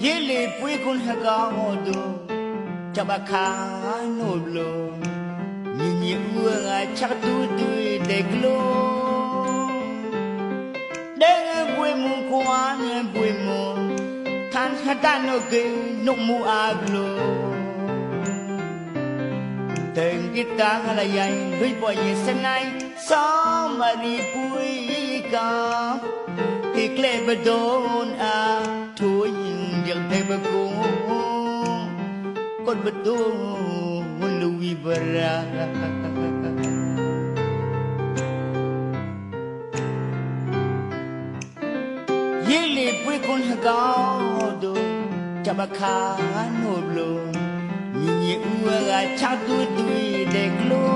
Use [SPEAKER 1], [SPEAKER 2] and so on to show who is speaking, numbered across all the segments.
[SPEAKER 1] Yele pui kun haga odo Chabaka no blo Nini uanga chaktu tui deglo Denga pui mun kuan pui mun Tan hatan no ke no mu aglo Teng kita halayay Lui boy yesanay Somebody pui ka Hikle badon Thôi dần thay bà cô Con bất đô Lui bà ra Yele pui con hà gao đô Chà bà khá nô lô Nhìn ua gà chá tui tui đẹp lô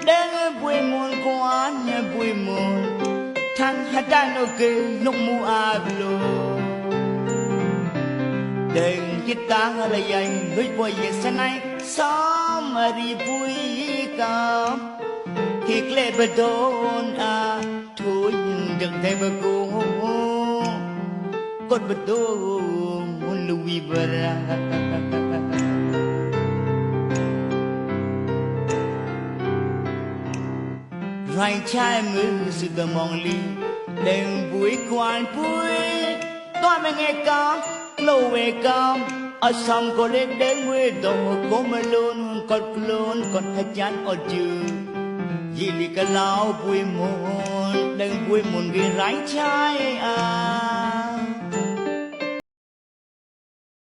[SPEAKER 1] Đang bùi môn quán bùi môn Thang hát đàn ô kê nông mu áp lô Đừng kita là dành Lui bồi về xa này Xóm mà đi bùi ca Hít lệ bà đôn Thôi đừng thay bà cô Con bà đôn Lui bà ra Rai chai mưa sự đờ mong ly Đừng bùi quan bùi Toa mẹ nghe con Lâu về con Ở xong có lên đến quê đồ Cô mà luôn Còn luôn Còn hết chán ở chữ Vì lì cả lao bùi môn Đừng bùi môn ghi rai chai